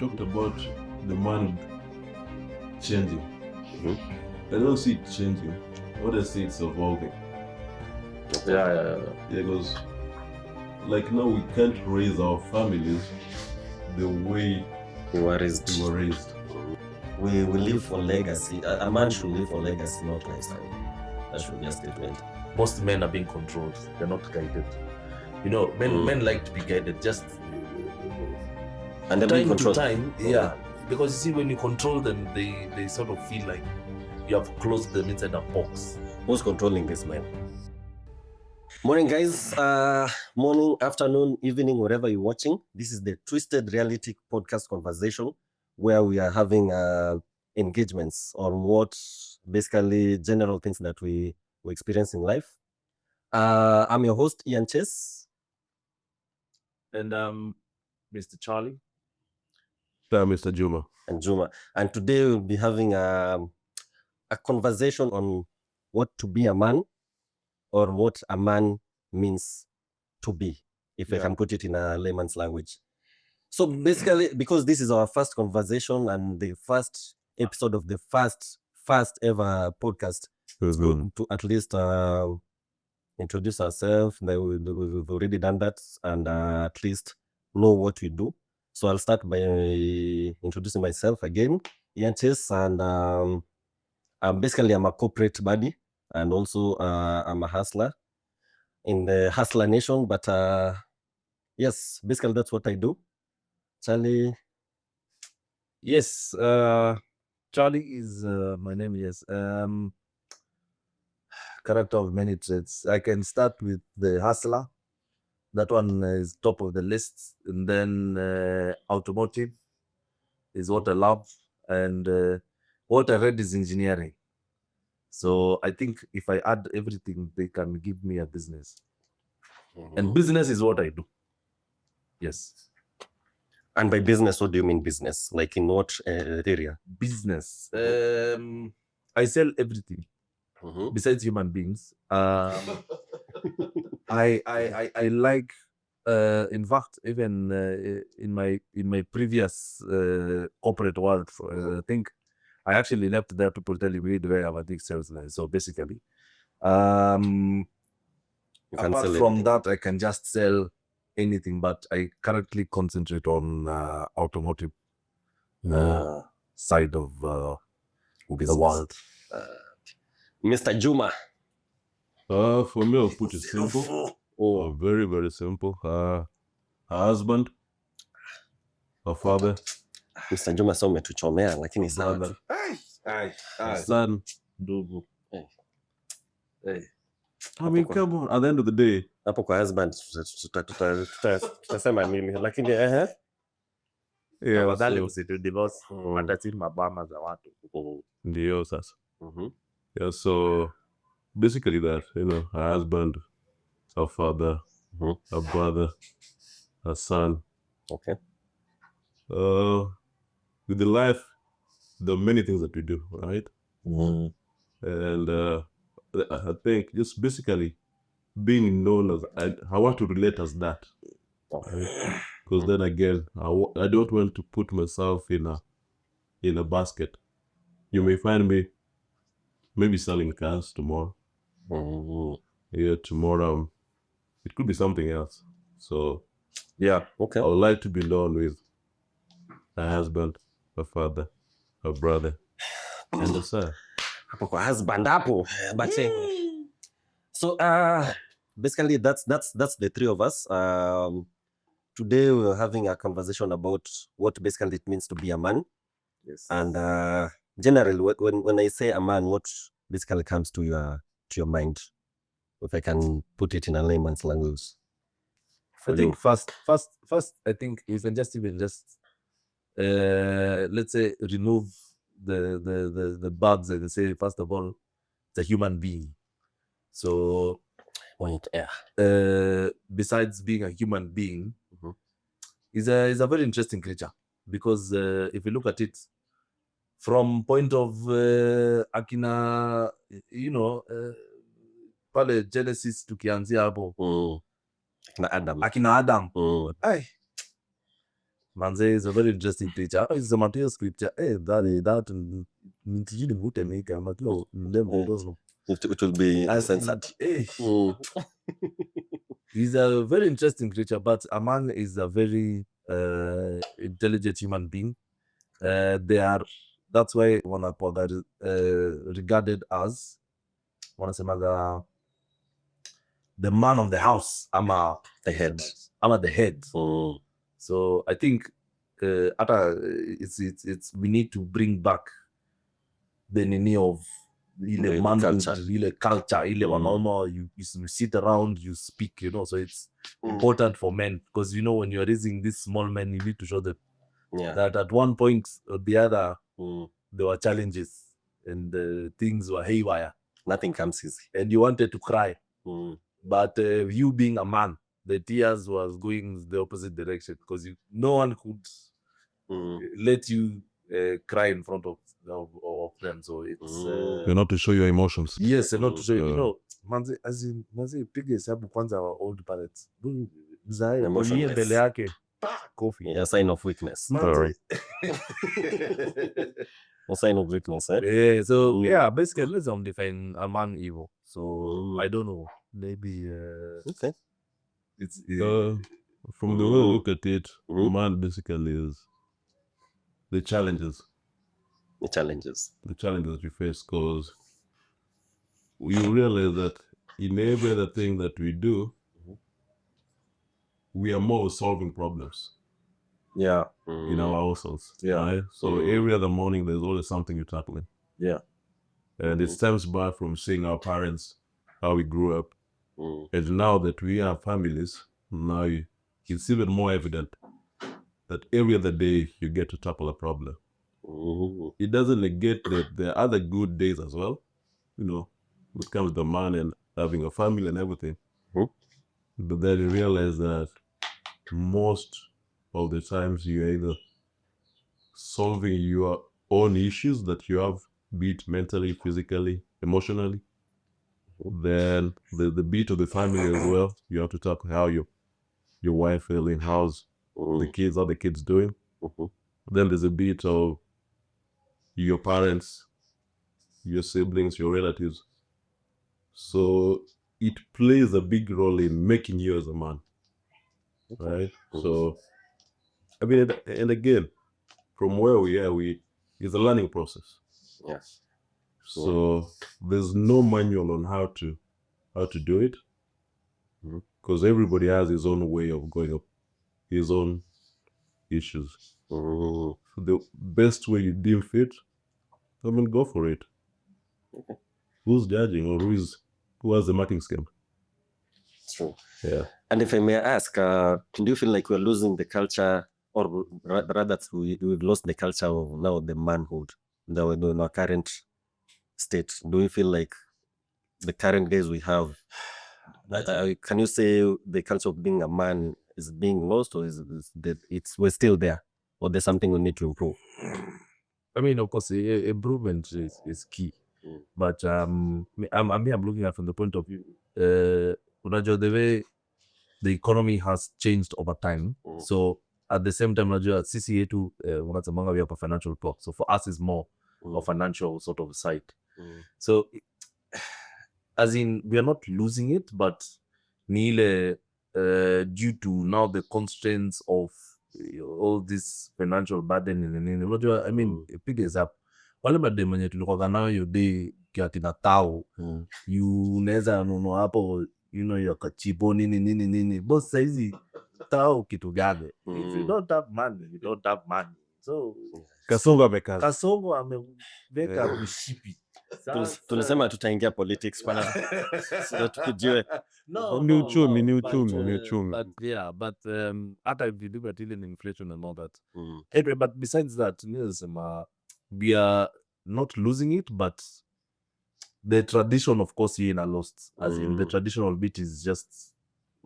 talked about the man changing. Mm-hmm. I don't see it changing. What I see, it's evolving. Yeah. Because like now we can't raise our families the way We were raised. we were raised. We live for legacy. A man should live for legacy, not lifestyle. That should be a statement. Most men are being controlled. They're not guided. You know, men like to be guided. Just And they're being time to controlled. time, yeah. Because you see, when you control them, they sort of feel like you have closed them inside a box. Who's controlling this man? Morning, guys. Morning, afternoon, evening, wherever you're watching. This is the Twisted Reality Podcast conversation where we are having engagements on what basically general things that we experience in life. I'm your host, Ian Chess. And Mr. Charlie. Mr. Juma. And Juma. And today we'll be having a conversation on what to be a man, or what a man means to be, if I can put it in a layman's language. So basically, because this is our first conversation and the first episode of the first ever podcast, to at least introduce ourselves. We've already done that, and at least know what we do. So I'll start by introducing myself again. Ian Chess, and I'm a corporate buddy, and also I'm a hustler in the hustler nation. But yes, basically that's what I do. Charlie. Yes, Charlie is my name. Yes, character of many traits. I can start with the hustler. That one is top of the list, and then automotive is what I love, and what I read is engineering. So I think if I add everything, they can give me a business. And business is what I do. Yes. And by business, what do you mean business? Like in what area? Business. I sell everything besides human beings. I like, in fact, even in my previous corporate world, I think I actually left there. People tell me where I'm a big salesman. So basically, apart from that, I can just sell anything, but I currently concentrate on automotive side of the world. Mr. Juma. For me, I'll put it simple. Very, very simple. A husband, a father, Mr. Juma saw umetuchomea lakini sawa. a son. Hey. I mean, come on. At the end of the day, Hapo kwa husband tutasema nini? Lakini Afadhali msitu divorce, matatizo mabama za watu. ndio sasa. Yeah, so basically that, a husband, a father, a brother, a son. Okay. With the life, there are many things that we do, right? And I think just basically being known as, I want to relate as that. Because then again, I don't want to put myself in a basket. You may find me maybe selling cars tomorrow. Yeah, tomorrow it could be something else. So yeah, okay. I would like to be known with a husband, a father, a brother, and a son. Hapo kwa husband hapo. But so basically that's the three of us. Today we're having a conversation about what basically it means to be a man. Yes. And generally, when I say a man, what basically comes to your mind, if I can put it in a layman's language? I think first, I think you can just let's say remove the bugs and say first of all, it's a human being. So besides being a human being, is a very interesting creature, because if you look at it from point of akina, pale Genesis tukianzia hapo akina Adam. Ay, Manze is a very interesting creature. It's a material scripture. That nitijini mute meka matio ndemo. It will be censored. He's a very interesting creature, but a man is a very intelligent human being. That's why wanapoga regarded as wanasemaga the man of the house. The head. The head. So I think it's we need to bring back the nini of ile manhood, ile culture, ile wanaume, you sit around, you speak, so it's important for men, because when you're raising these small men, you need to show them that at one point or the other there were challenges and things were haywire. Nothing comes easy. And you wanted to cry. But you being a man, the tears was going the opposite direction, because no one could let you cry in front of them. So it's you're not to show your emotions. Yes, and not to show you. Manze, as in pige hesabu kwanza our old parents. Mzae mbele yake coffee. A sign of weakness. Sorry. A sign of weakness, eh? Yeah, so basically let's define a man evil. So I don't know. Maybe okay. It's from the way we look at it, man basically is the challenges we face, because you realize that in every other thing that we do, we are more solving problems in our households. Right? So every other morning there's always something you're tackling. And it stems back from seeing our parents, how we grew up. And now that we have families, now it's even more evident that every other day you get to tackle a problem. It doesn't negate that there are other good days as well, when it comes to the man and having a family and everything. But then you realize that most of the times you're either solving your own issues that you have, be it mentally, physically, emotionally. Then the bit of the family as well, you have to talk how your wife feeling, how's the kids, how the kids doing. Then there's a bit of your parents, your siblings, your relatives. So it plays a big role in making you as a man, right? So I mean, and again, from where we are, it's a learning process. Yes. So there's no manual on how to do it, because everybody has his own way of going up his own issues. So the best way you deem fit, go for it. Who's judging, or who has the marking scheme? It's true. Yeah. And if I may ask, do you feel like we're losing the culture, or rather we've lost the culture of now the manhood in our current state? Do we feel like the current days we have, can you say the culture of being a man is being lost, or we're still there, or there's something we need to improve? I mean, of course, improvement is key. But I'm looking at from the point of view, the way the economy has changed over time. So at the same time, CCA too, we have a financial talk. So for us, it's more of financial sort of side. So as in, we are not losing it, but due to now the constraints of all this financial burden I mean, a big example. Wale mademu wenye tulikuwa nayo hiyo day kiatina tao, you unaweza nunua hapo, ya kachipo nini. Boss saizi tao kitu gani? If you don't have money, you don't have money. So Kasongo ameweka mshipi. Tulisema tutaingia politics pana so tukijue ni uchumi. But yeah, but hata if you look at even inflation and all that. Anyway, but besides that, we are not losing it, but the tradition, of course, is lost. As in the traditional bit is just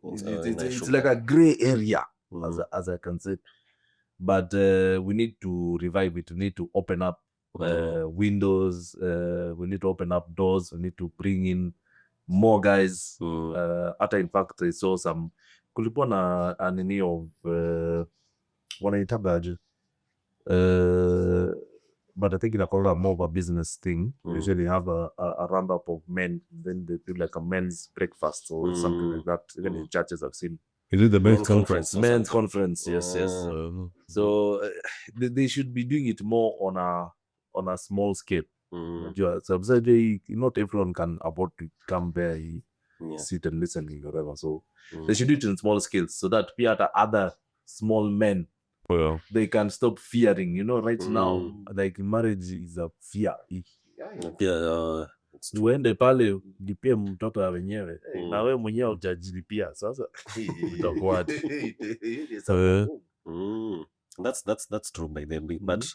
it's like a gray area, as I can say. But we need to revive it. We need to open up windows. We need to open up doors. We need to bring in more guys. In fact, I saw some kulikuwa na anini of wanaitabaje, but I think inakuwa more of a business thing. Usually have a roundup of men, then they do like a men's breakfast or something like that. Even in churches I've seen. Is it the men's Men's conference? conference. Men's conference, yes. So they should be doing it more on a small scale. So not everyone can afford to come there, sit and listen or whatever. So they should do it in small scales so that other small men, Well, they can stop fearing. Right now, like marriage is a fear. Yeah, Uende pale lipie mtoto wa wenyewe na wewe mwenyewe hujajilipia, sasa utakuwaje? that's true by the way. But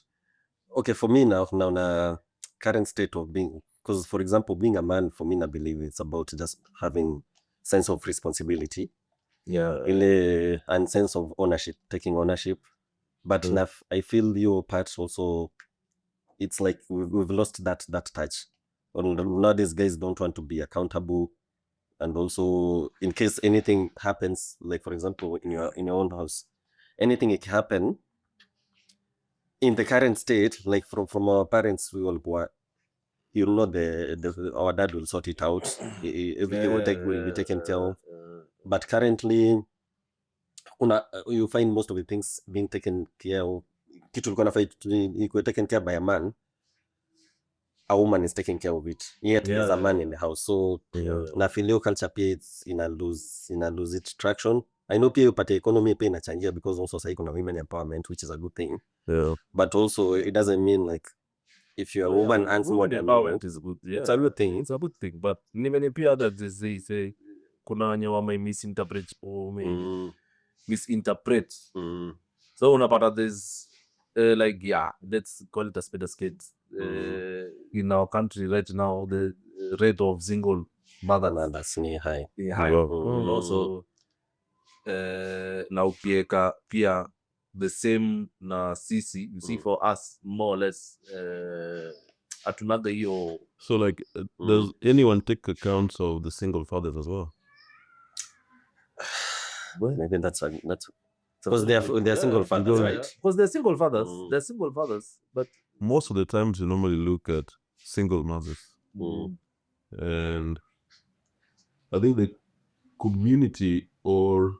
okay, for me now na current state of being, because for example, being a man, for me, I believe it's about just having sense of responsibility, and sense of ownership, taking ownership. But I feel your part also, it's like we've lost that touch. Nowadays, guys don't want to be accountable, and also in case anything happens, like for example in your own house, anything it happen in the current state, like from our parents, we will, you'll know our dad will sort it out. Everything will be taken care of. But currently you find most of the things being taken care of. Kitu ilikuwa taken care by a man, a woman is taking care of it, yet there's a man in the house. So na feel your culture pia ina lose its traction. I know pia upate economy pia inachangia, because also sasa kuna women empowerment, which is a good thing. But also it doesn't mean like if you're a woman earns more than empowerment is good. it's a good thing. It's a good thing, but even pia that they say kuna wenye wame misinterpret or misinterpret. So unapata there's like let's call it a spade. In our country right now, the rate of single mothers That's high. high. Also na ukieka pia the same na sisi, you see, for us more or less hatunaga hiyo. so like, does anyone take accounts of the single fathers as well? I think that's because they are single fathers, right? Because they're single fathers, but Most of the times you normally look at single mothers, and I think the community, or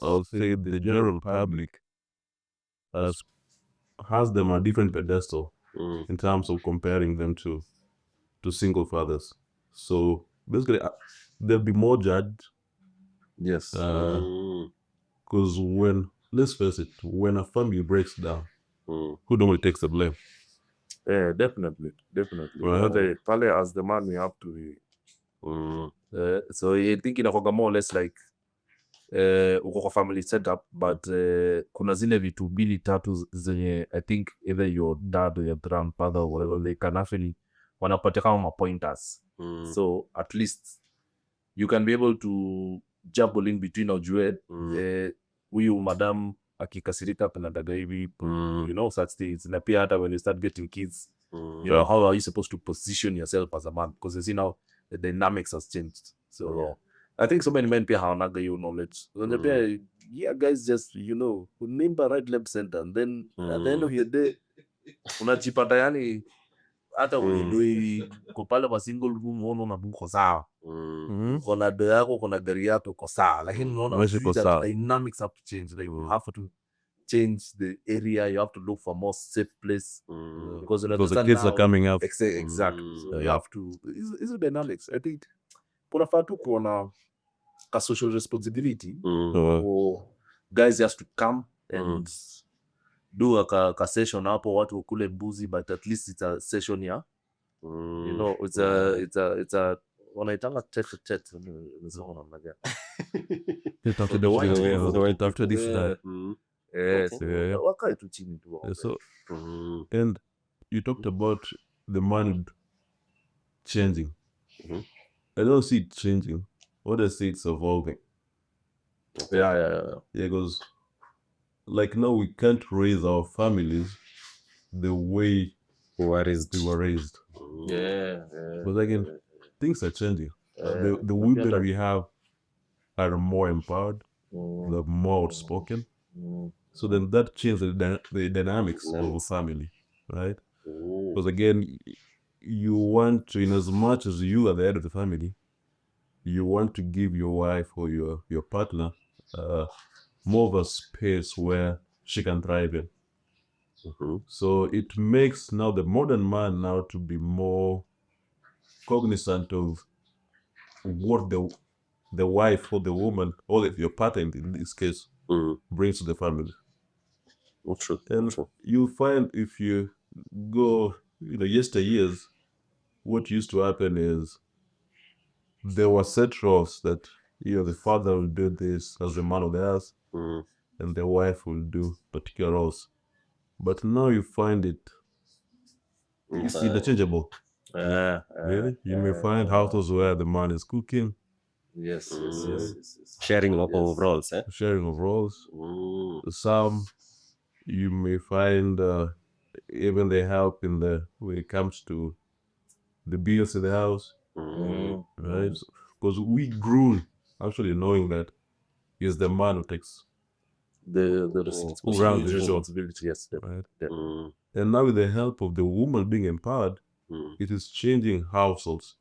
I'll say the general public, has them on a different pedestal in terms of comparing them to single fathers. So basically, they'll be more judged. yes, Because let's face it, when a family breaks down, who normally takes the blame? definitely. Right. Pale as the man we have to so I think inakuwa more or less like uko kwa family setup, but kuna zile vitu mbili tatu zenye I think either your dad or your grandfather or whatever, they can actually wanapatia kama pointers. So at least you can be able to jumble in between, ujue huyu madam akikasirika penadaga hivi, such things. Na pia hata when you start getting kids, how are you supposed to position yourself as a man, because you see now the dynamics has changed. So I think so many men pia hawanaga hiyo knowledge. Pia guys just remember right, left, center, and then at the end of your day unajipata yani hata uendoi kupale kwa single room, unaona uko sawa, kona do yako, kona gari yako, uko sawa, lakini unaona the dynamics have to change. Like you have to change the area, you have to look for more safe place, because the kids are coming up. Exactly. So you have to, it's the dynamics. I think kunafaa tu kuona ka social responsibility for guys has to come and do a session hapo, watu kule mbuzi, but at least it's a session it's a wanaitanga chat after this wakae tu chini tu. So and you talked about the man changing. I don't see it changing. What I see, it's evolving. Yeah, because like now we can't raise our families the way we were raised. But again, things are changing. The women that we have are more empowered, they're more outspoken, So then that changes the dynamics of a family, right? Because again, you want to, in as much as you are the head of the family, you want to give your wife or your partner more of a space where she can thrive in. So it makes now the modern man now to be more cognizant of what the wife or the woman or your partner in this case brings to the family. True. And True. you find if you go, yesteryears, what used to happen is there were set roles that the father will do this as the man of the house, and the wife will do particular roles. But now you find it interchangeable. Really, you may find households where the man is cooking, Yes. Sharing of roles, eh? sharing of roles. Some you may find even they help in when it comes to the bills in the house, right? Because we grew actually knowing that it's the man who takes The who runs the show, responsibility, yes. right? Yeah. And now with the help of the woman being empowered, it is changing households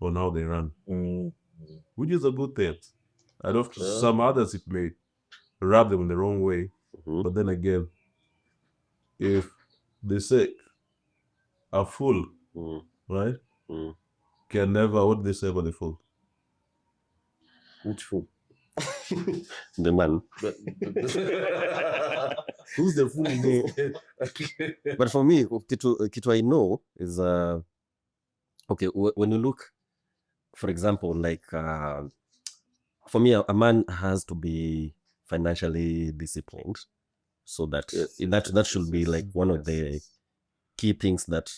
on how they run, which is a good thing. I know for some others it may rub them in the wrong way, but then again, if they say a fool, right, can never, what they say about the fool? Which fool? The man. Who's the fool in this? But for me, kitu I know is okay, when you look, for example, like for me, a man has to be financially disciplined, so that that should be like one of the key things that,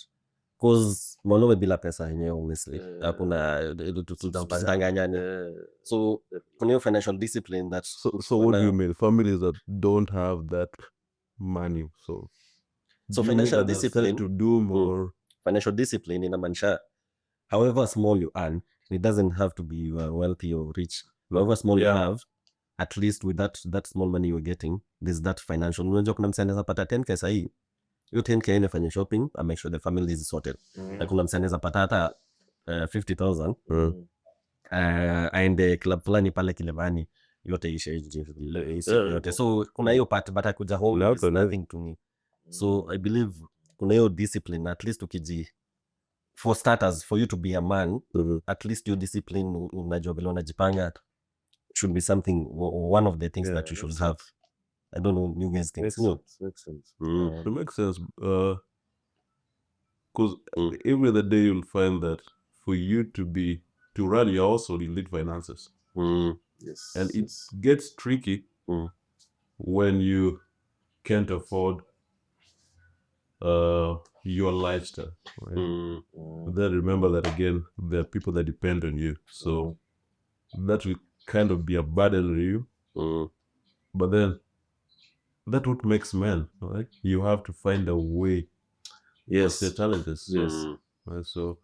cause mwanaume bila pesa yenyewe honestly hakuna tusidanganyane. So kuna hiyo financial discipline that So what do you mean? Families that don't have that money, so do you mean financial that they're set discipline to do more? Financial discipline inamaanisha however small you earn, it doesn't have to be you are wealthy or rich. However small you have, at least with that small money you're getting, there's that financial. Unajua kuna msanii anaweza pata 10k sahii, hiyo 10k inafanya shopping, I make sure the family is sorted. Na kuna msanii anaweza pata hata 50,000 aende club fulani pale Kilimani, yote ishe yote. So kuna hiyo part, but akuja home is nothing to me. So I believe kuna hiyo discipline, at least ukiji, for starters, for you to be a man, at least your discipline, unajua vile unajipanga, should be something, one of the things that you should have. I don't know, you guys think. Makes sense. It makes sense, because every other day you'll find that for you to run your household, you need finances. Yes. And it gets tricky when you can't afford your lifestyle, right? But then remember that again, there are people that depend on you, so that will kind of be a burden on you. But then that's what makes men, right? You have to find a way to the challenges. Yes. Right? So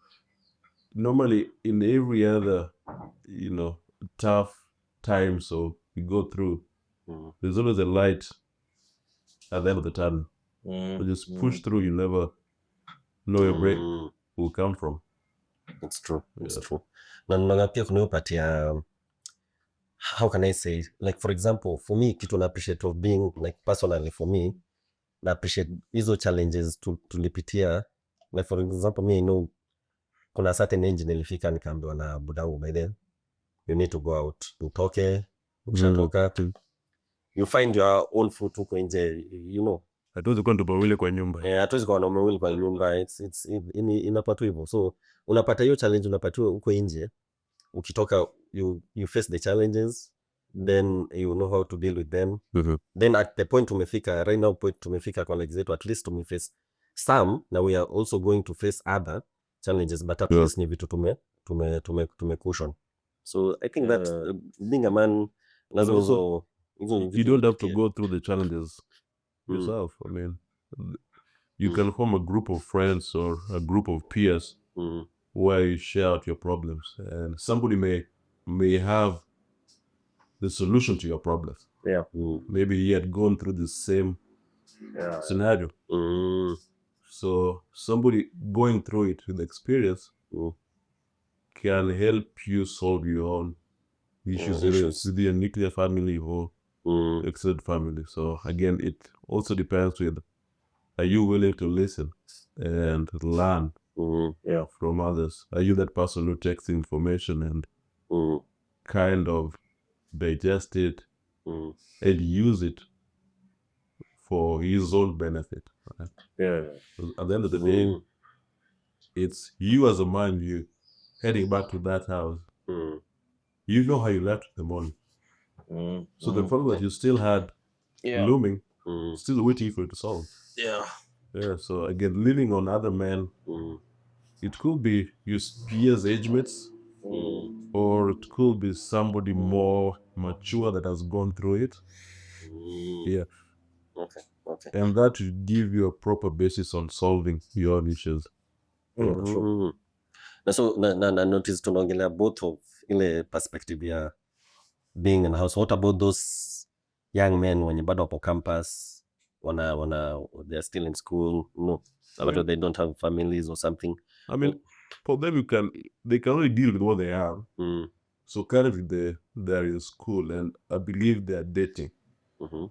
normally in every other tough time so you go through, there's always a light at the end of the tunnel. So just push through. You never know your break will come from. It's true. It's true. Na pia kunayopatia, how can I say, like for example, for me, kitu na appreciate of being, like personally for me, na appreciate hizo challenges tulipitia. Like for example, me I know kuna certain age nilifika nikaambiwa na budangu, by then you need to go out, utoke, ukishatoka you find your own food huko nje, hatuwezi kuwa ndio wawili kwa nyumba. Hatuwezi kuwa na wawili kwa nyumba, inapata hivyo. So unapata hiyo challenge, unapata huko nje, ukitoka you face the challenges, then you know how to deal with them. Then at the point tumefika right now, point tumefika kwa like zetu, at least tumeface some, now we are also going to face other challenges, but at least ni vitu tumekushon. So I think that being a man, also, you don't have to go through the challenges yourself. I mean, you can form a group of friends or a group of peers where you share out your problems, and somebody may have the solution to your problems. Yeah. Maybe he had gone through the same scenario. So somebody going through it with experience can help you solve your own issues, with your nuclear family or extended family. So again, it also depends with, are you willing to listen and learn from others? Are you that person who takes information and kind of digest it and use it for his own benefit? Right? Yeah. At the end of the day, it's you as a man, you heading back to that house. You know how you left in the morning. So the problem that you still had looming, still waiting for you to solve. Yeah, so again, leaning on other men, it could be your peers, age mates, or it could be somebody more mature that has gone through it. Yeah. Okay. And that will give you a proper basis on solving your own issues. Na so na notice tunaongelea both of ile perspective ya being in a house. What about those young men wenye bado wapo campus, they're still in school, but they don't have families or something? I mean, for them, they can only deal with what they have. So currently they're in school, and I believe they're dating.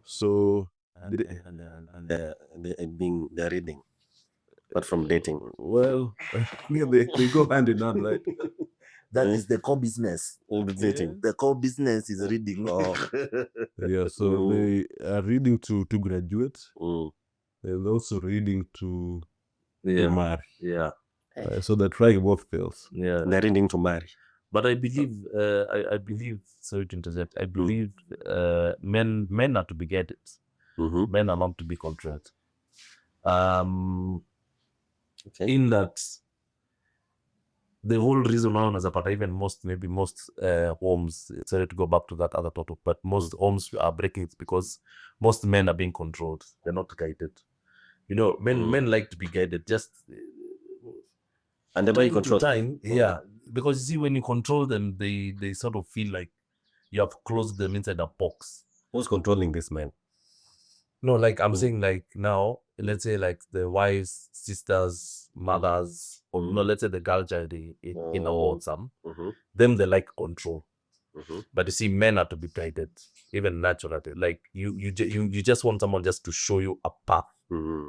So they're reading, but from dating. Well, they go hand in hand, right? That is the core business. Dating. The core business is reading. Yeah, so they are reading to graduate. They're also reading to marry. Yeah. So they're trying both fields. Yeah. They're reading to marry. But I believe, I believe, sorry to interject, I believe men are to be guided. Men are not to be controlled. In that, the whole reason why unazapata even most homes, sorry to go back to that other topic, but most homes are breaking it because most men are being controlled. They're not guided. You know, men like to be guided. Just and they're control time, yeah. Because you see, when you control them, they sort of feel like you have closed them inside a box. Who's controlling this man? No, like I'm saying, like now, let's say like the wives, sisters, mothers, or no, let's say the girl child in a wholesome, them they like control. But you see, men are to be guided, even naturally. Like you just want someone just to show you a path.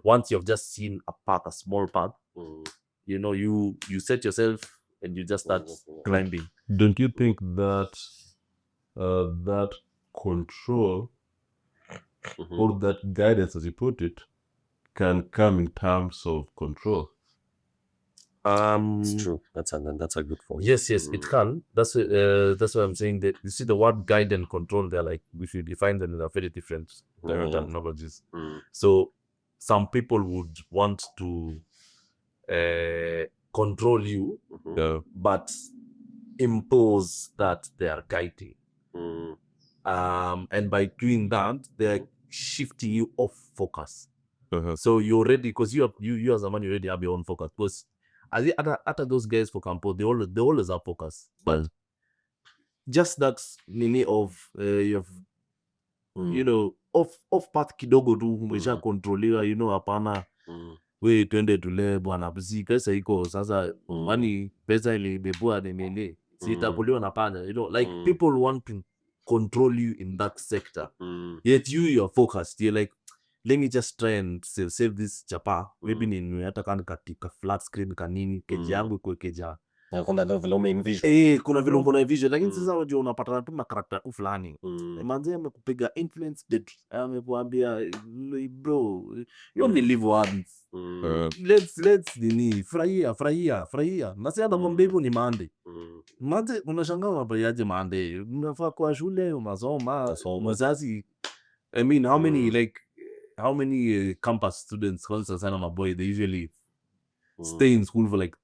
Once you've just seen a path, a small path, you know, you set yourself and you just start climbing. Don't you think that that control or that guidance, as you put it, can come in terms of control? It's true. That's a good point. Yes, it can. That's what I'm saying. That you see the word guide and control, they're like, we should define them in a very different terminologies. So some people would want to control you, but impose that they are guiding. And by doing that, they're shifting you off focus. So you already, because you as a man, you already have your own focus. Because as the other those guys for campo, they always have focus. But just that nini of you know, off path kidogo tu umesha controliwa, you know, hapana we twende tule bwana basi pesa iko sasa money pesa ilibebua nemele sitapuliwa na panya, you know, like people want to control you in that sector, yet you're focused. You're like, let me just try and save this chapa, maybe ni hata kana katika flat screen kanini keji yangu kwa keja kuna vile ume-envision. kuna vile uko na vision, lakini sasa unajua unapatana tu na character fulani manze amekupiga influence date, amekuambia bro you only live once, let's nini furahia na sasa anakwambia hivyo ni Monday. Manze unashangaa unapayaje Monday, unafaa kwa shule unasoma mzazi. I mean, how many campus students kwanza sana maboy, they usually stay in school for like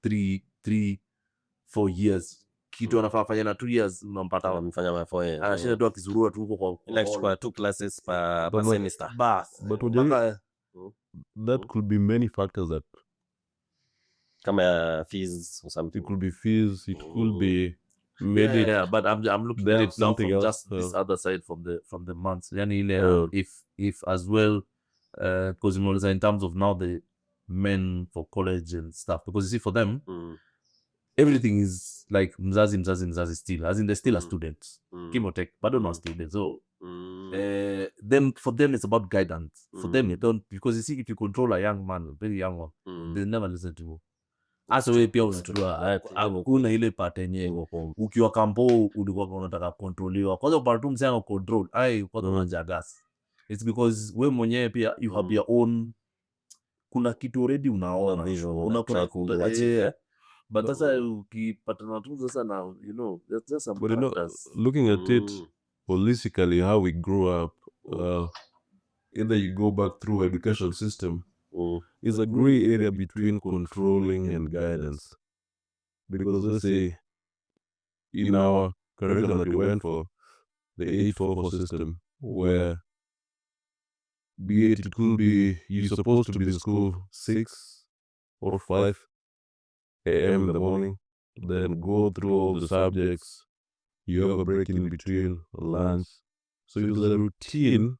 4 years. Kitu anafaa fanya na 2 years unampata Wamefanya 4 years. anashinda tu akizurua tu huko kwa Like chukua 2 classes per semester. bas. But that could be many factors. That Kama fees or something. it could be fees, it could be maybe Yeah, but I'm looking they at have it now something from else. just this other side from the months. Yani if as well, because in terms of now the men for college and stuff, because you see for them everything is like mzazi still, as in they're still a student. Chemotech, but don't know students. So then for them it's about guidance. For them you don't, because you see if you control a young man, a very young one, they never listen to you. Hasa wewe pia unajua hakuna ile part yenye ukiwa kampo ulikuwa unataka kontroliwa. Kwanza upate tu msema control, kwanza unajagas. It's because wewe mwenyewe pia you have your own, kuna kitu already unaona vision but sasa ukipatana tu sasa na that's just some But factors. looking at it holistically, how we grew up, either you go back through education system, is a gray area between controlling and guidance. Because let's say in our curriculum that we went for, the 844 system, where be it could be you're supposed to be in school 6 or 5 a.m. in the morning, then go through all the subjects, you have a break in between, lunch. So it was a routine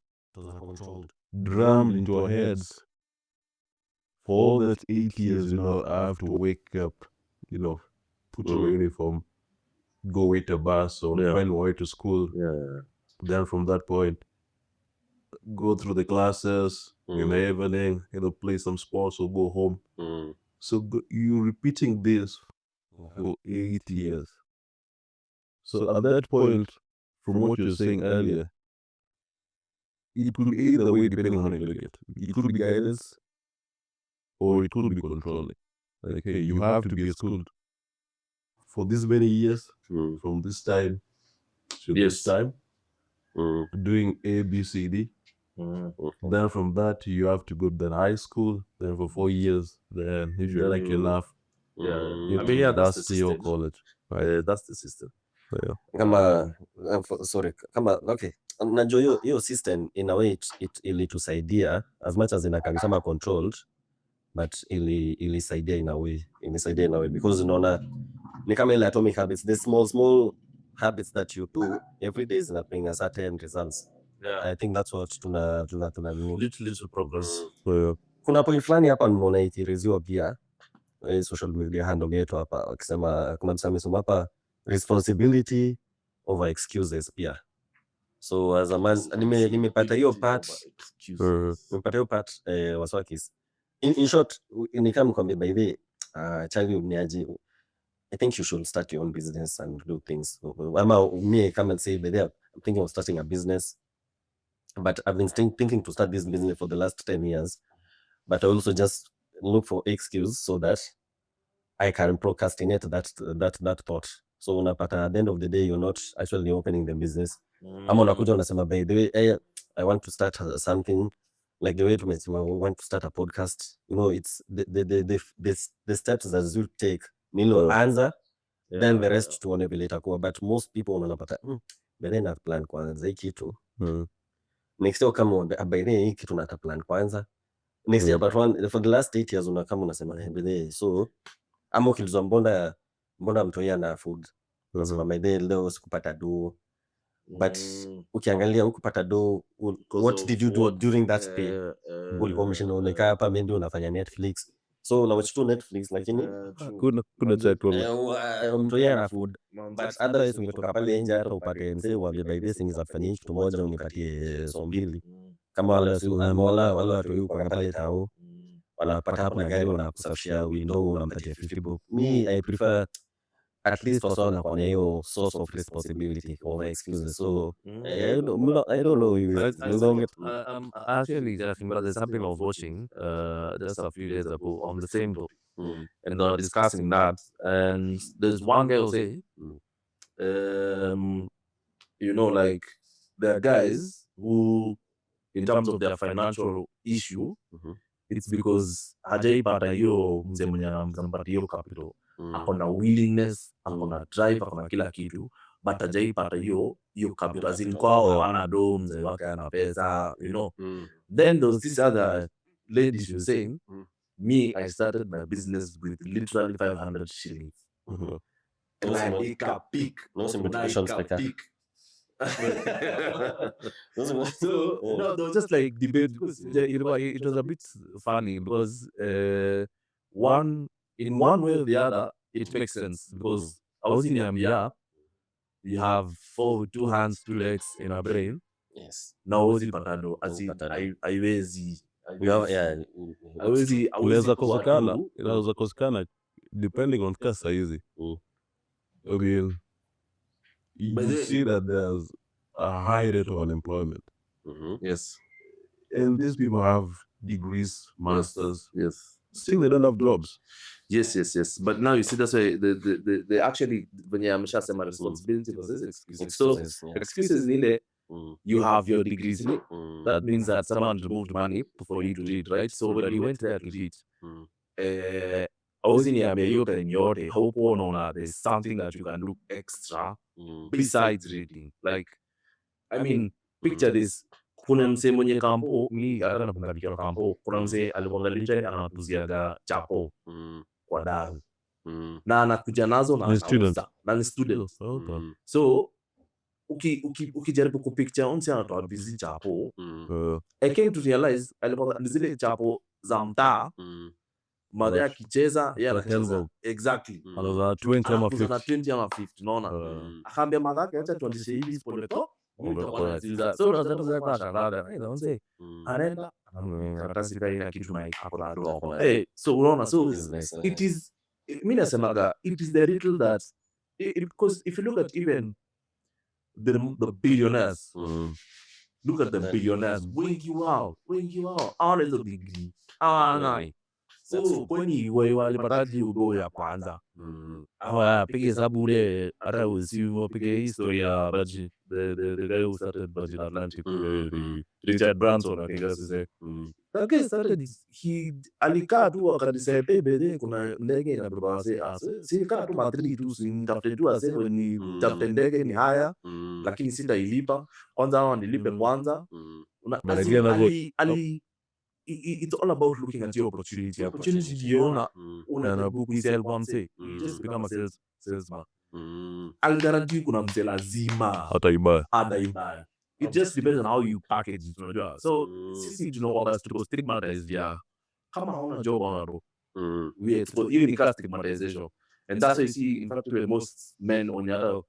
drummed into our heads for all that 8 years. I have to wake up, put on a uniform, go wait a bus or find my way to school. Then from that point, go through the classes in the evening, play some sports or go home. So you're repeating this for 8 years. So at that point, from what you're saying earlier, it could be either way depending on how you look at it. It could be guidance or it could be controlling. Like, hey, you have to be at school for this many years, from this time to this time, doing A, B, C, D. Then from that, you have to go to the high school, then for 4 years, then if you're lucky enough, That's the system. college. Right? That's the system. Kama kama okay, najua hiyo system in a way it ilitusaidia as much as inakalisema controlled, but ilisaidia in a way, because unaona ni kama ile atomic habits, the small habits that you do every day zinabring a certain results. I think that's what tuna little progress. Kuna point fulani hapa nimeona ikiriziwa pia social media handle yetu hapa wakisema, kuna msamiso hapa, responsibility over excuses pia. So as a man, nimepata hiyo part, waswakis in short, ni kama kwambia by the changi uniaji, I think you should start your own business and do things. Ama me come and say, I'm thinking of starting a business, but I've been thinking to start this business for the last 10 years, but I also just look for excuse so that I can procrastinate that thought. So unapata at the end of the day you're not actually opening the business. Ama unakuja unasema, by the way, I want to start something like the way tumesema, we want to start a podcast. It's the steps that you take. Nilo anza, then the rest tuone vile itakuwa. But most people unapata bele na plan kwanza hii kitu. Next year kama by the way hii kitu na plan kwanza. Next year, but for the last 8 years unakama unasema bele, so ama ukilizwa mbona mtoia na food, unasema by the leo sikupata do, but ukiangalia hukupata do, what did you do during that pay? Ulikuwa umeshinda unakaa hapa, maybe unafanya Netflix, so unawatch tu Netflix, lakini kuna chat mtoia na food. But otherwise ungetoka pale nje hata upate msee uambie by this thing afanye kitu moja unipatie so mbili, kama wale watu yuko pale tao wanapata hapo na gari wanakusafishia window unampatia 50 bob. Me I prefer at least also na hiyo source of responsibility or excuses. So I don't know you actually just remember there's something I was watching just a few days ago on the same topic, and they were discussing that, and there's one guy who say like there are guys who, in terms of their financial issue, it's because hajaipata hiyo mzee mwenye anampatia hiyo capital, akona willingness, akona drive, akona kila kitu, but hajaipata hiyo capital, as in kwao hawana do, mzee wake ana pesa, Then there was this other lady, she was saying, me, I started my business with literally 500 shillings. ikapik Those na motivations pekee. ikapik. So no, there was just like debate because it was a bit funny because one in one way or the other it makes sense because I was in Yambia, you have two hands, 2 legs in a brain. Yes. Na uwezi patado haiwezi haiwezi Inaweza kuwa kosekana, tu. inaweza kosekana depending on ka saizi. I mean, you see that there's a high rate of unemployment. Yes. And these people have degrees, masters. Yes. Still, they don't have jobs. Yes. But now you see that's why the actually when you ameshasema responsibility versus excuses. So excuses ni ile you have your degrees in it. That means that someone removed money for you to read, right? So when you went there to read, haupo unaona there's something that you can do extra besides reading. Like, I mean, picture this. Kuna msee mwenye kampo, mi hata napunga kampo, kuna msee alikuanga literally anatuziaga chapo kwa daru. Na anakuja nazo na Ni student. anauza. Na ni student. Okay. So ukijaribu kupicture onse anatoa busy chapo, I came to realize alikuwa ni zile chapo za mtaa, madhe akicheza yeye anacheza. Exactly. Another 20 ama Anakuza na 50. 20 ama 50, unaona? Akaambia madhe yake acha tuandishe hivi pole to. So unaweza kwa sharada, unaona? Anaenda karatasi kaina kitu na hapo na roho. So unaona, so it is, mimi nasemaga it is the little that because if you look at even the billionaires, look at the billionaires, wengi wao hawana hizo degree, hawana. So kwani walipataje ugo ya kwanza? Piga hesabu ule hata usipige historia budget, the guy who started Budget Atlantic, Richard Branson, I think that's his name. That guy started, alikaa tu akadecide, bede kuna ndege inabeba wasee, si kaa tu Madrid tu, nitafute tu wasee wenye nitafute ndege ni haya, lakini sitailipa kwanza, hawa nilipe kwanza. It's all about looking at your opportunity. Opportunity you una book sell one say, you just become a salesman. I'll guarantee kuna mse lazima Hata ibaya. It just depends on how you package it, unajua. So sisi tunakuwa stigmatized ya kama hauna job hauna we expose even in stigmatization, and that's why you see in fact most men on the other,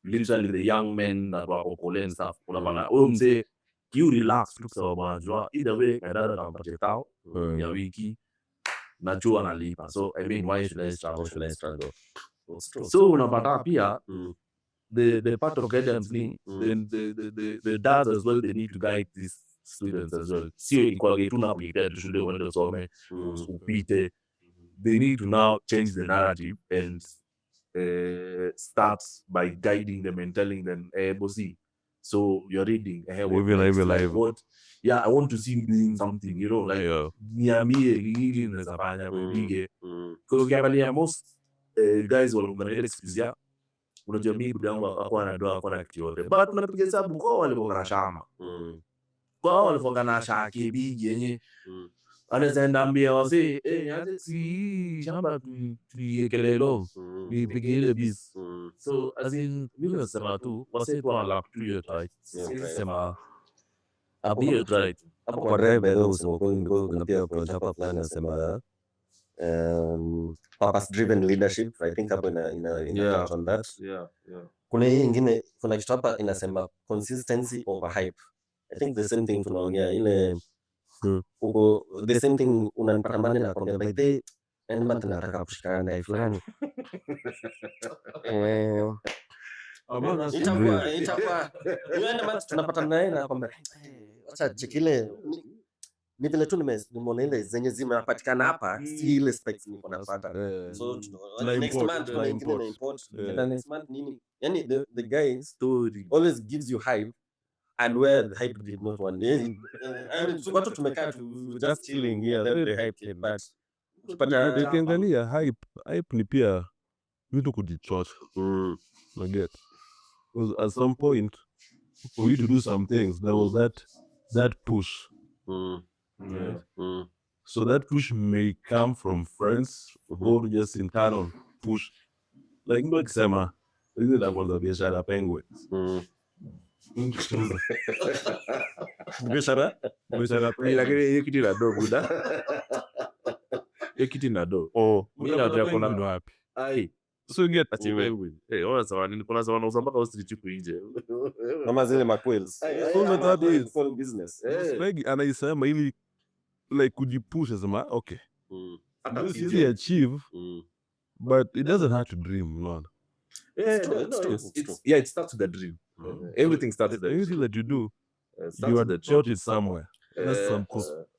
literally the young men that were okole and stuff, unapana mse you relax look sawa bwana, either way kadada tampatia tao ya wiki najua nalipa. So I mean, why should I struggle? So unapata pia the part of guidance ni the dads as well, they need to guide these students as well. Sio ikwage tunapitia shule wende some upite. They need to now change the narrative and start by guiding them and telling them, bossy, so you're reading, what? Yeah, I want to see you doing something, you know, like niambie nafanya bige. Because ukiangalia most guys wanaongelea excuse ya unajua mimi buda yangu hakuwa anadoa hakuwa na kitu yote, but unapiga hesabu kwa walikuwa na shamba, kwa walikuwa na shaki bigi yenye anaweza enda ambia wase aje si shamba tuiekelelo nipige ile biz. So as in mimi nasema tu wase tu ala tu right, sema abi right Hapo kwa drive leo usema kuna pia project hapa fulani nasema purpose driven leadership. I think hapo ina on that. Kuna hii nyingine, kuna kitu hapa inasema consistency over hype. I think the same thing tunaongea ile uko the same thing unanipambana na kwamba by the end month nataka kushikana na fulani. Itakuwa uende month tunapata naye na kwamba acha chekile ni vile tu nimeona ile zenye zimepatikana hapa, si ile specs niko napata. So next month na import na next month nini, yani the guy story always gives you hype and where the hype did not one day. I mean watu tumekaa tu just chilling here, then the hype came back. Ukiangalia hype ni pia vitu kujichocha. Forget. Because at some point for you to do some things there was that push. Right? So that push may come from friends or just internal push. like ndo akisema hizi level za biashara penguins. Biashara lakini hiyo kitu ina do buda. Hiyo kitu ina do. Mimi nataka kuna wapi? ai So you get ati wewe. Ona sawa nini kuna sawa unauza mpaka ostrich huko nje. kama zile maquails. So that is Full business. Swag anaisema ili like kujipush sema okay. This is easy achieve, but it doesn't have to dream, man. It's true. It starts with the dream. Everything starts with the dream. Everything that you do, Starts you with are the dream. taught it somewhere. That's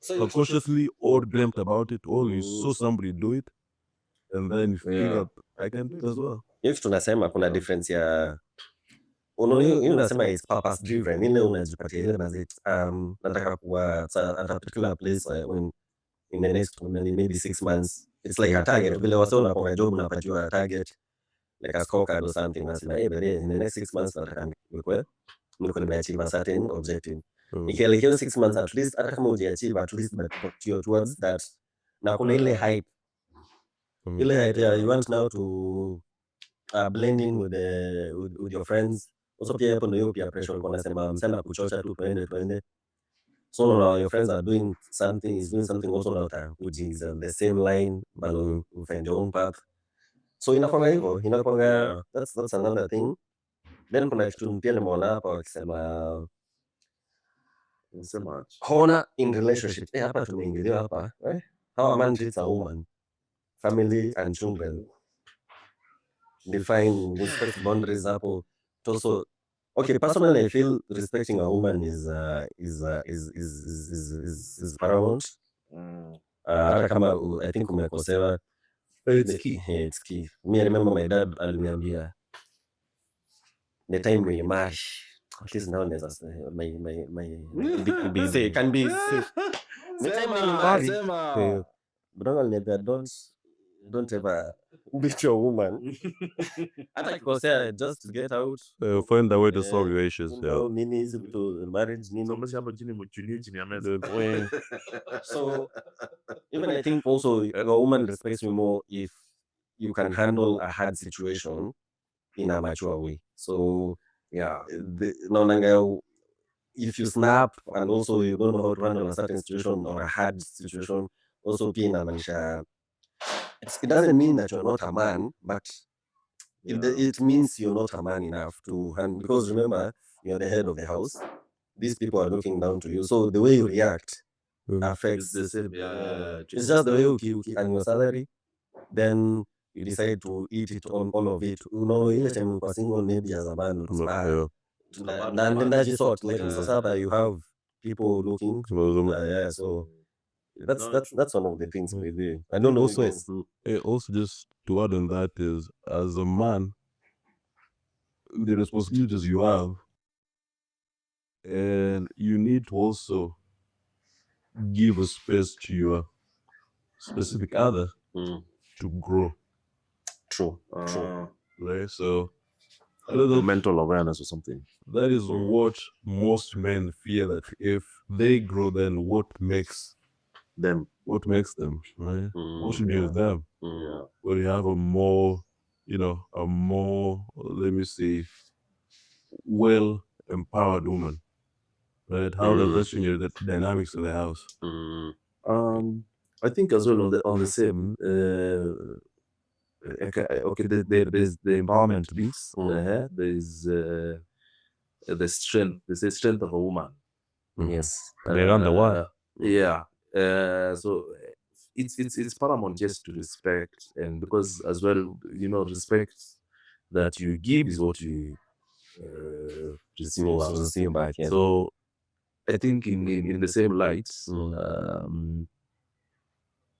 subconsciously or dreamt about it, or you saw somebody do it, and then you feel that I can do it as well. Hiyo tunasema kuna difference ya hiyo unasema is purpose driven. Ile unajipatia ile basic nataka kuwa at a particular place when in the next maybe 6 months. It's like a target. Vile wasa unapoa job unapatiwa a target like a scorecard or something. Unasema but in the next 6 months nataka niko nimeachieve a certain objective. Ikielekea 6 months at least hata kama hujiachieve at least but you're towards that. Na kuna ile hype. Ile idea you want now to blend in with your friends. Also pia hapo ndio pia pressure ulikuwa unasema msana kuchocha tu twende. So now your friends are doing something, is doing something also now which is the same line but you find your own path. So inakwanga hivyo, that's another thing. Then kuna kitu pia nimeona hapa wakisema honor in relationship. Hapa tumeingilia hapa, right? How a man treats a woman, family and children. Define respect boundaries hapo. Also, okay, personally I feel respecting a woman is paramount. Hata kama I think umekosewa, it's key. It's key. Me, I remember my dad aliniambia the time we marry, at least now my say can be safe. The time we marry, but aliniambia don't ever beat your woman. Hata kikosea just to get out. Find a way to solve your issues. Yeah. Nini hizi vitu marriage nini. So even I think also a woman respects you more if you can handle a hard situation in a mature way. So yeah, if you snap and also you don't know how to handle a certain situation or a hard situation, also pia inamaanisha it doesn't mean that you're not a man, but it means you're not a man enough to handle, because remember, you're the head of the house. These people are looking down to you. So the way you react affects the same. It's just the way you and your salary, then you decide to eat it on all of it. Ile time kwa single maybe as a man, and then sort like society you have people looking. So that's one of the things we do. I don't know. Also, just to add on that is, as a man, the responsibilities you have, and you need to also give a space to your specific other to grow. True. Right? So a little mental awareness or something. That is what most men fear, that if they grow, then what makes them, right? What should be with them? Well, you have a more, let me say, well empowered woman, right? How does that change the dynamics of the house? I think as well on the same. Okay, there's the empowerment piece. There's the strength. There's the strength of a woman. Yes, they run the world. Yeah. So it's paramount just to respect, and because as well, respect that you give is what you receive back. Yeah. So I think in the same light,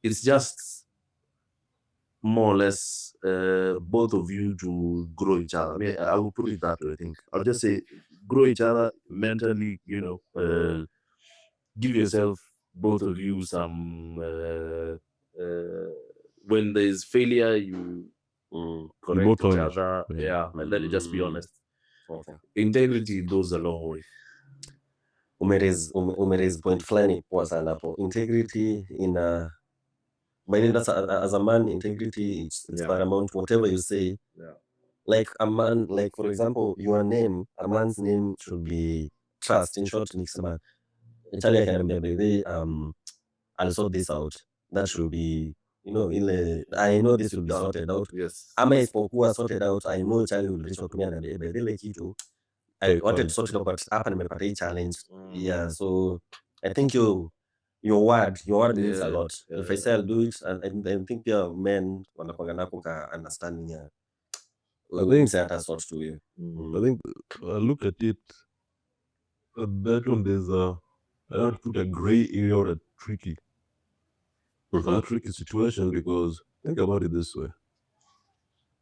it's just more or less both of you to grow each other. I mean, I will put it that way. I think I'll just say grow each other mentally. Give yourself, both of you, some. When there's failure, you correct each other. Yeah, and let it just be honest. Okay. Integrity goes a long way. Umerez point fulani poa sana hapo. Integrity But then that's as a man, integrity it's paramount. Whatever you say, like a man, like for example, your name, a man's name should be trust. In short, nikisema Charlie akaniambia baby, I'll sort this out. That should be, you know, I know this will be sorted out. Yes. Ama isipokuwa sorted out, I know Charlie will reach out to me and be ile kitu I wanted to sort it out, but hapa nimepata hii challenge. Yeah, so I think your word means a lot. If I say I'll do it, and I think men wanakuanga nako ka understanding. Yeah, I think sort to you. I think I look at it. That one there's I don't put a gray area or a tricky. A tricky situation, because think about it this way: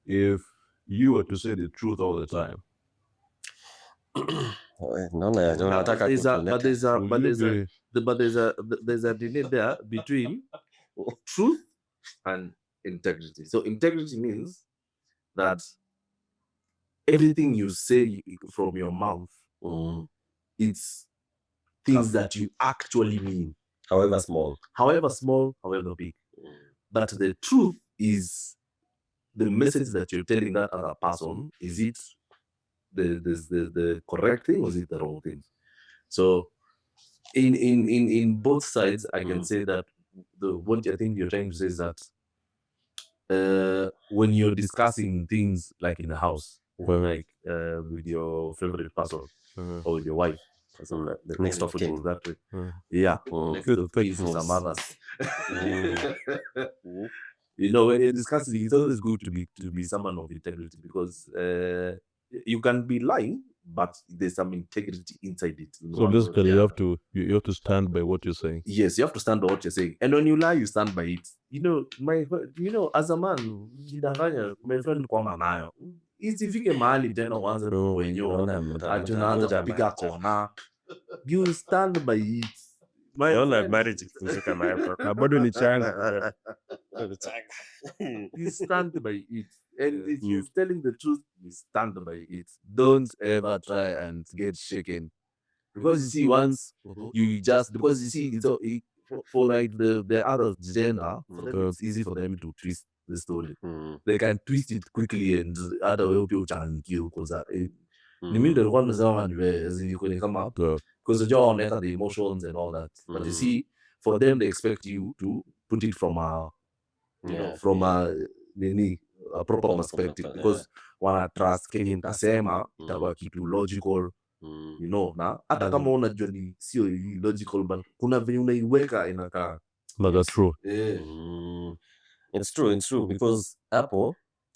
if you were to say the truth all the time, there's a delay there between truth and integrity. So integrity means that everything you say from your mouth, it's things that you actually mean, however small, however big. But the truth is the message that you're telling that other person. Is it the correct thing, or is it the wrong thing? So in both sides, I can say that what I think you're trying to say is that when you're discussing things like in the house, like with your favorite person or with your wife, next of kin, that way. Next of kin is some others. You know, when you're discussing, it's always good to be someone of integrity, because you can be lying, but there's some integrity inside it. So basically, you have to stand by what you're saying. Yes, you have to stand by what you're saying, and when you lie, you stand by it. As a man, my friend kwamba nayo isifike mahali tena uanze wenyewe atunaanza kupiga kona. You stand by it. marriage kufika nayo bado ni changa. You stand by it, and if you're telling the truth, you stand by it. Don't ever try and get shaken, because you see, once you just, because you see, for like the other gender, for them, it's easy for them to twist the story. They can twist it quickly, and other people can kill, because you mean the one as you can come out, because the jaw the emotions and all that. But you see, for them, they expect you to put it from a proper perspective, because wana trust kenye nitasema itakuwa kitu logical, you know, na hata kama unajua ni sio logical, but kuna venye unaiweka inakaa. But that's true. It's true, because Apple,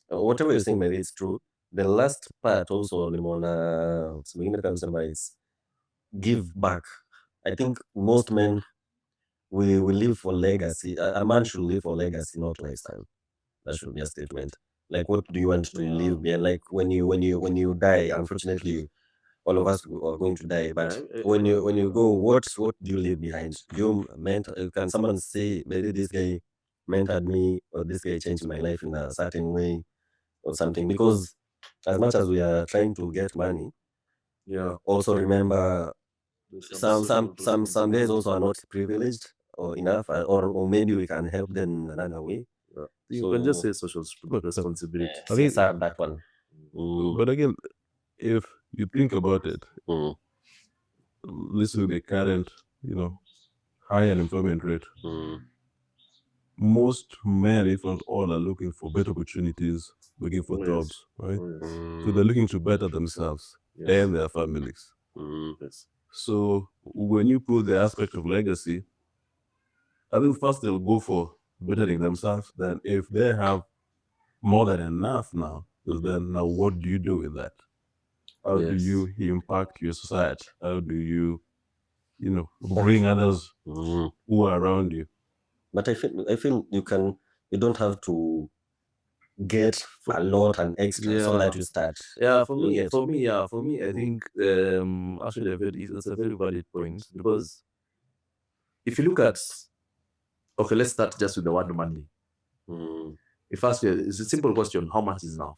whatever you're saying, maybe it's true. The last part also is give back. I think most men we live for legacy. A man should live for legacy, not lifestyle. That should be a statement. Like, what do you want to leave behind? Like when you die, unfortunately, all of us are going to die. But when you go, what do you leave behind? Can someone say, maybe this guy mentored me, or this guy changed my life in a certain way, or something? Because as much as we are trying to get money, also remember some days also are not privileged or enough, or maybe we can help them in another way. You can just say social responsibility. I think that one. But again, if you think about it, this is the current, high unemployment rate. Most men, if not all, are looking for better opportunities, looking for jobs, right? So they're looking to better themselves and their families. So when you put the aspect of legacy, I think first they'll go for bettering themselves. Then if they have more than enough now, then now what do you do with that? How do you impact your society? How do you, bring others who are around you? But I feel you don't have to get a lot and extra so that you start. For me, I think actually that's a very valid point, because if you look at, okay, let's start just with the word money. If ask you, it's a simple question: how much is enough?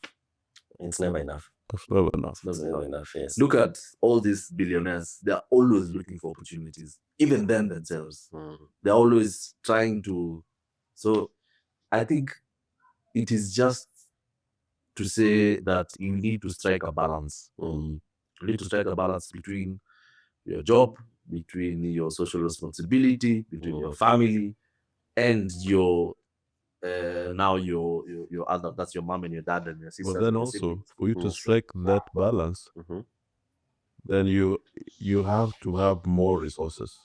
It's never enough. It's never enough. It's never enough. Yes. Look at all these billionaires; they are always looking for opportunities. Even them themselves, they're always trying to. So I think it is just to say that you need to strike a balance. You need to strike a balance between your job, between your social responsibility, between your family, and your now your other, that's your mom and your dad and your sisters. But then and your also, siblings. for you to strike that balance, then you have to have more resources.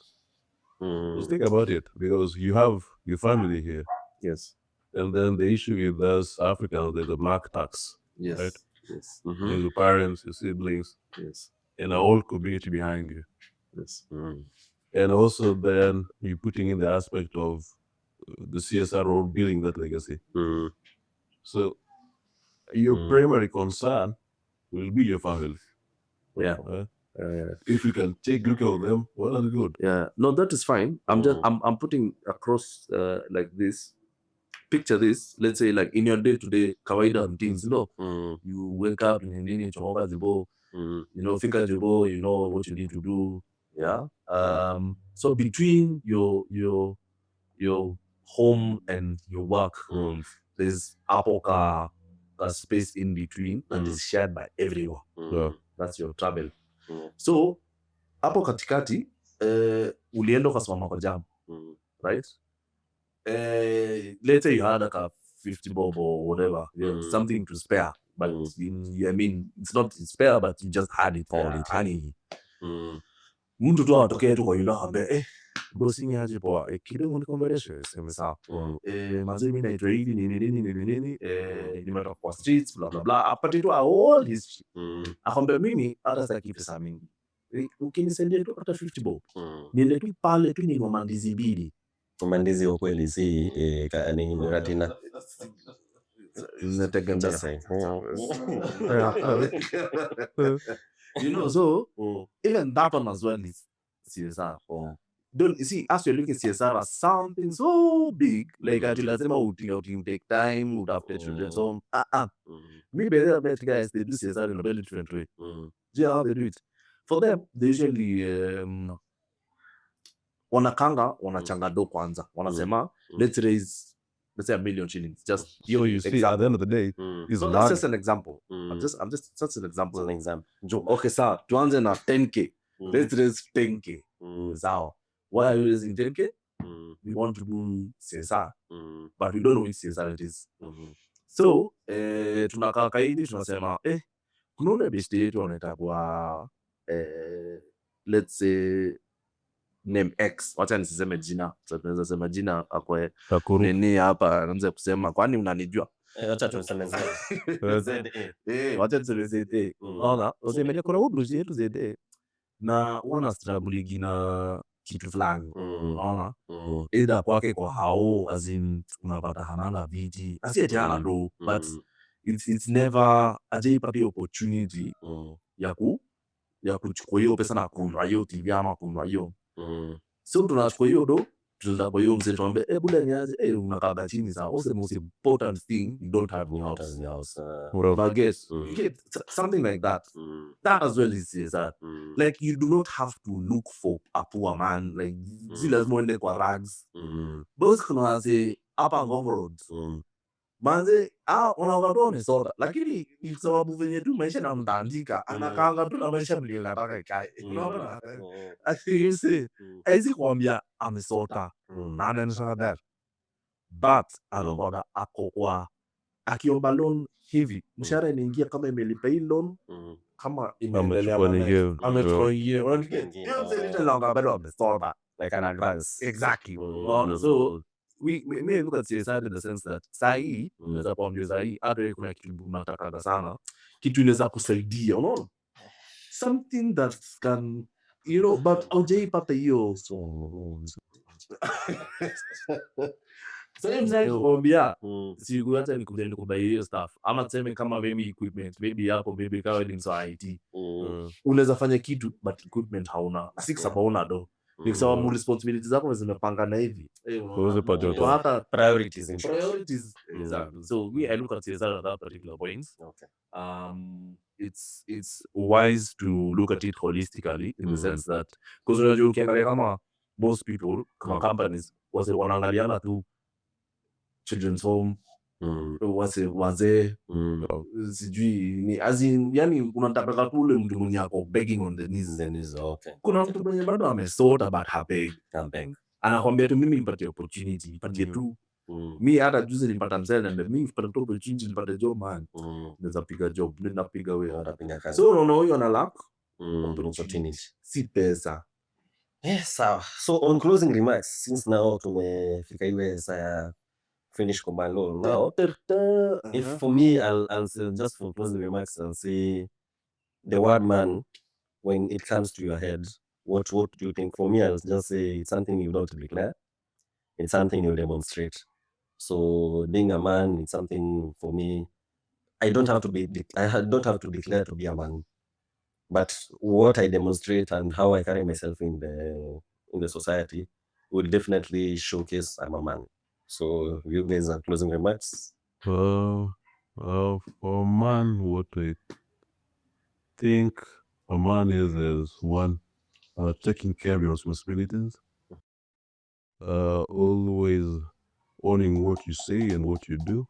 Just think about it, because you have your family here, Yes. and then the issue with us Africans, there's a black tax, Yes. right? Yes. There's your parents, your siblings, Yes. and a whole community behind you. Yes. And also then you're putting in the aspect of the CSR or building that legacy. So your primary concern will be your family. Yeah. If you can take good care of them, well and good. Yeah. No, that is fine. I'm putting across like this. Picture this. Let's say like in your day-to-day kawaida routines, you wake up in the chomoka jibo, fika jibo, you know what you need to do. Yeah. So between your home and your work, there's a space in between that is shared by everyone. That's your travel. So hapo katikati ulienda ukasimama kwa jam, right? Let's say you had like a 50 bob or whatever, something to spare, but I mean it's not spare, but you just had it for it. Yani mtu tu anatokea tu kwa yule ambaye bosi ni aje poa kidogo nikomboleshe sema sawa mazee mimi naitwa hivi nini nimetoka kwa streets blah blah blah, apate tu all his shit. Akamwambia mimi hata sitaki pesa mingi, ukinisaidia tu hata 50 bob niende tu pale tu ninunue mandizi mbili. Mandizi wa kweli si ni muratina. So even that one as well is CSR. Don't you see, as you're looking at CSR as something so big, like until lazima would take time, would have to children's home. Maybe the best guys, they do CSR in a very different way. Yeah, how they do it. For them, they usually wanachanga do kwanza. Wanasema, let's raise, let's say $1 million. Just So you see, at the end of the day, so that's just an example. I'm just that's an example. Okay, sir, tuanze na 10K. Let's raise 10K. Sawa. Why are you raising 10K? We want to do CSR, but we don't know which CSR it is. So tunakaa kaidi tunasema kuna ule best yetu anaita kwa let's say name X, wacha nisiseme jina, so tunaweza sema jina akwe nini hapa, anaanza kusema kwani unanijua, Acha tuseme wacha tuseme ZD. Unaona, usimeje kuna huyu blues yetu ZD na wana struggle gina kitu fulani, unaona, either kwake kwa hao as in unapata hanana viti asi jana ndo, but it's never ajaipa the opportunity ya kuchukua hiyo pesa na kununua hiyo TV ama kununua hiyo. So tunachukua hiyo do, tunaenda kwa hiyo mzee tuambie bula niaje, unakaa chini sawa. What's the most important thing you don't have in your house? But guess, you get something like that. That as well is that. Like you do not have to look for a poor man. Like zile zmonde kwa rags. Both kuna wase hapa Ngong Road. Manze, unawatoa wamesota, lakini ni sababu venye tu maisha na mtaandika, anakaanga tu na maisha vile nataka ikae. Unaona? Asisi, haizi kuambia amesota. None and so that. But, anaona ako kwa, akiomba loan hivi, mshahara inaingia kama imelipa hii loan, kama imeendelea amechukua nyingine. Hiyo mzee nitaonga bado amesota. like an advance. Exactly. So, we may look at CSR in the sense that sahi unaweza kuambia sahi hata kuna kitu unataka sana, kitu inaweza kusaidia, unaona, something that can, you know, but hujaipata hiyo. Sasa mzee kuambia siku hata nikuja nikubai hiyo stuff, ama tuseme kama maybe equipment, maybe hapo maybe kawa ni so IT, unaweza fanya kitu but equipment hauna, si sababu una do, ni sababu responsibilities zako zimepangana hivi, hata Priorities. exactly. So I look at CSR at that particular point. It's wise to look at it holistically in the sense that, because unajua ukiangalia kama most people kama companies wanaangaliana tu children's home, Mm. wazee, Mm. sijui ni as in, yani unataka tu ule mtu mwenye ako begging on the knees. Then is okay. Kuna mtu mwenye bado amesort about her beg. Camping. Anakwambia tu mimi nipatie opportunity, nipatie tu. Mi hata juzi nilipata msee na mimi nipata tu opportunity, nipate job man. Naweza piga job, nenda piga wewe. Utapinga kazi. So unaona huyo ana lack opportunity. si pesa. Yes, sawa. So on closing remarks, since now tumefika ile saa ya finish Komalo now, if for me I'll say, just for closing remarks, I'll say the word man, when it comes to your head, what do you think? For me, I'll just say it's something you don't declare, it's something you demonstrate. So being a man, it's something for me. I don't have to declare to be a man, but what I demonstrate and how I carry myself in the society will definitely showcase I'm a man. So you guys are closing remarks. For a man, what I think a man is one, taking care of your responsibilities, always owning what you say and what you do,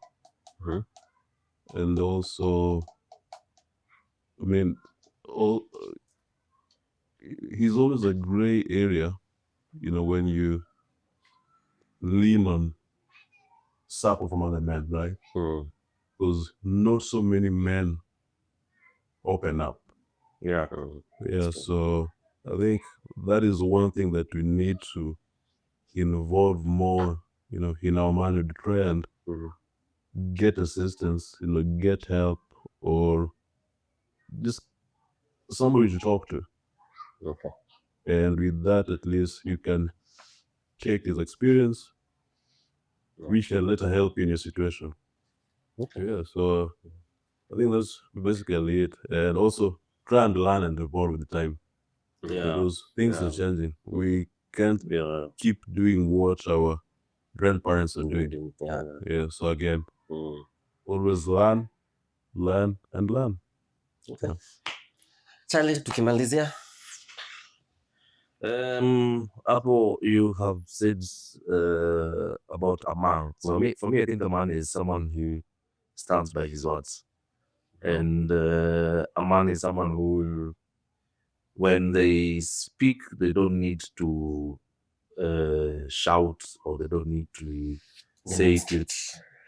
and also, I mean, he's always a gray area, when you lean on support from other men, right? Because not so many men open up. Yeah. So I think that is one thing that we need to involve more, in our manhood to try and get assistance, get help, or just somebody to talk to. Okay. And with that, at least you can take his experience, which can later help you in your situation. Okay. Yeah, so I think that's basically it. And also try and learn and evolve with the time. Because things are changing. We can't keep doing what our grandparents are doing. So again, always learn, and learn. Okay. Charlie, tukimalizia. Apo, you have said about a man. So for me, I think a man is someone who stands by his words. And a man is someone who, when they speak, they don't need to shout, or they don't need to say it with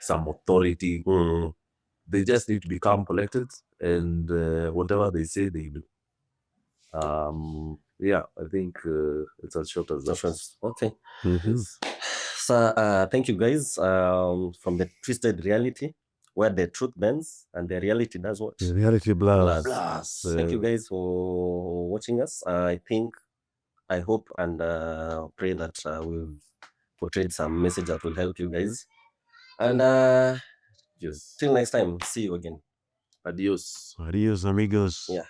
some authority. They just need to become collected, and whatever they say, they do. I think it's as short as that. Okay. Yes. So thank you guys from the Twisted Reality, where the truth bends and the reality does what? The reality blurs. Thank you guys for watching us. I hope and pray that we've portrayed some message that will help you guys. And Yes. till next time, see you again. Adios. Adios, amigos. Yeah.